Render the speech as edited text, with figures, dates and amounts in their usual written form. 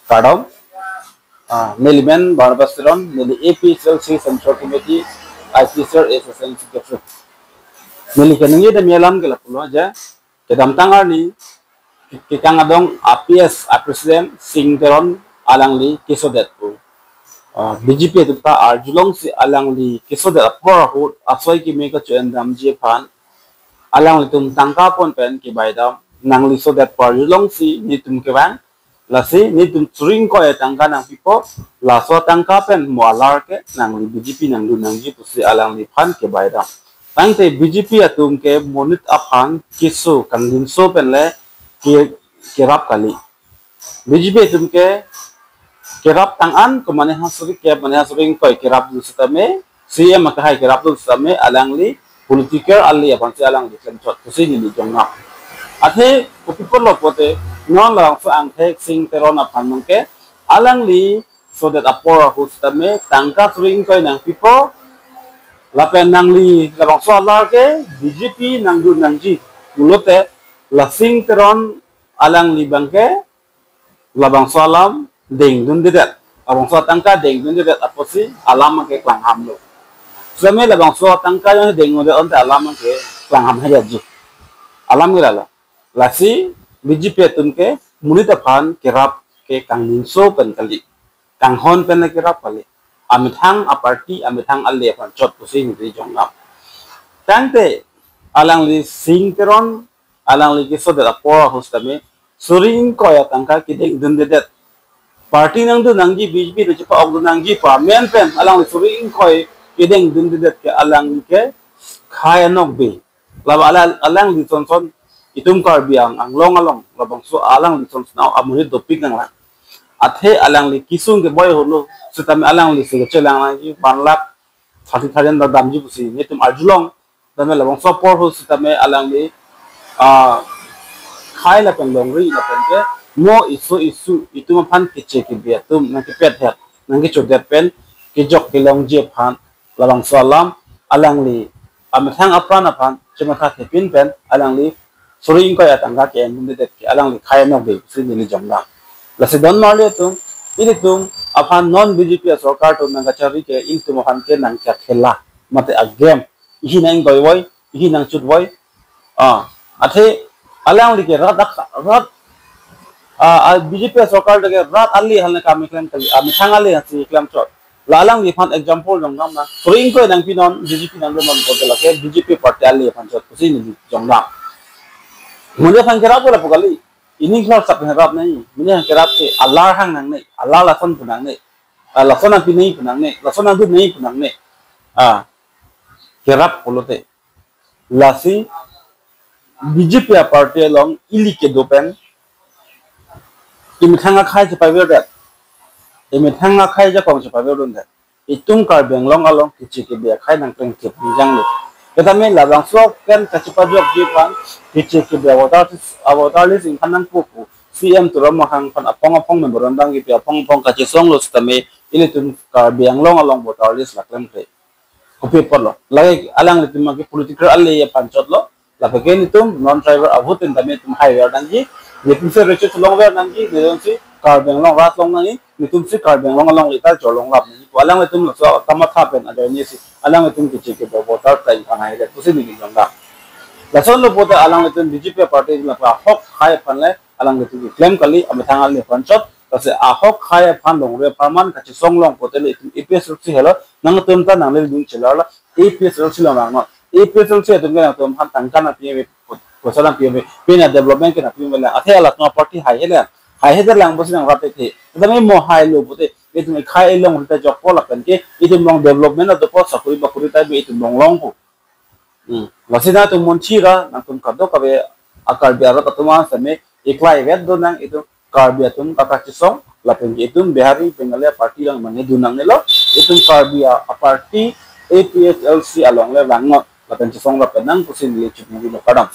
Kadam, Neliman Barbasteron, Neli APSLC Central Committee, IPSR SSN Secretary. Neli kenangi de melam ke lapulo aja, kedam tangar ni, kita ngadong APS, President Singteron alangli kisodet po. BJP itu ta arjulong si alangli kisodet apor ho, asoy ki meka cuan dam jepan, alangli tum tangkapon pen ki baidam, nangli sodet por arjulong si ni tum kewan, lasi ni tum sering ko ya tangka nang pipo, laso tangkapen mualar ke nangli BJP nang du nangji tu si alangli pan ki baidam. Tangte BJP atum ke monit apan kiso kandin so penle kirap kali. BJP atum ke kirap tangan kemana hasuri ke mana hasuri koi kirap du setame CM makahai kirap du setame alangli politiker ali apan si alang di kencot kusi ni jongna. Athe kupikor lopote non lang so angte sing teron apan mungke alangli so that apora hu setame tangka suri koi nang pipo lapen nangli labang soalar ke BJP nangdu nangji mulote lasing teron alang li bangke labang soalam deng dun dedet abang soal tangka deng dun dedet aposi alam ke klang ham lo selama labang soal tangka yang deng dun onte alam ke klang ham haja ji alam ngira la lasi BJP tunke munita pan kirap ke kang ninso pen kali kang hon pen kirap kali amithang aparti amithang alle pan chot pusing ri jongnap tangte alang li singteron alang li kiso de apora hostame suring ko ya tangka kideng dun dedet parti nang du nangji BJP de pa og nangji pa men pen alang li suring ko kideng dun dedet ke alang li ke khaya nok be laba alang li son itum kar biang ang long along labang so alang li son now amuni dopik nang la athe alang li kisung ke boy holo setame alang li se chelang lagi 1 lakh 30,000 da damji busi ni tum arjulong dame labang so por ho setame alang li khai la pen long ri la pen ke mo isu itu pan kiche ki bia tum na ki pet het nang ki chodet pen ki jok ki long je phan labang so alam alang li amathang apran chema kha ke pin pen alang li suring ko ya tangga ke mun de ki alang li khai no be si ni jongla lase don marle tum ini tum apan non BJP sarkar tum nang chari ke in tum han ke nang kya khela mate a game hi nang goi woi hi nang chut woi athe alang li ke rat BJP sarkar ke rat ali halne kam klan kali ami thangale hasi klam chot lalang li fan example jong nam na suring ko nang pinon BJP nang mon ko la ke BJP party ali fan chot kusi ni jong nam mune fan kera bola pokali ini kalau sak herap nai mune kerap ke Allah hang nang nei Allah la son punang nei la son pi nei punang nei la son du nei punang nei kerap polote lasi BJP party long ili ke dopen imithanga khai je pawe dat imithanga khai je kong je pawe don dat itung kar benglong along kichi ke bia khai nang teng ke jang le ketame labang sok kan kachipa jok ji pan kichi ke bia watar sing kanang pupu CM turam mahang pan apong memorandum ki apong kachi song lo stame ini tun kar benglong along watar list laklem ke kopi porlo lagi alang litum ki political alle ya panchot lo la bagen itum non driver abutin tame tum highway dangi nitum se reche long ver nangi nedon si kar benglong rat long nangi nitum si kar benglong along ital cholong lap ni alang itum lo so tamatha pen adani si alang itum kichi ke voter tai kanai le kusi ni jongda la son lo bote alang itum BJP party la hok khai panle alang itum claim kali amithangal le panchot tase ahok khai pan long re parman kachi songlong potel itum EPS si hello nang tum ta nang le dung chilala EPS si lo nang EPS si itum ga tum han tangkana pi kosalam pi pina development ke na pi mela athela no party hai hele lang bosi nang rate the tame mo hai lo bote itum khai long ta jok pola kan ke itum long development do po sakuri bakuri ta be itum long ko lasina tum monchira nang tum kaddo kabe akar biara tatuma same iklai vet do nang itum karbia tum kakachi song lapen itum behari bengalia party lang mane dunang nelo itum karbia a party APSLC along le langot lapen song lapen nang kusin le chupni lo kadam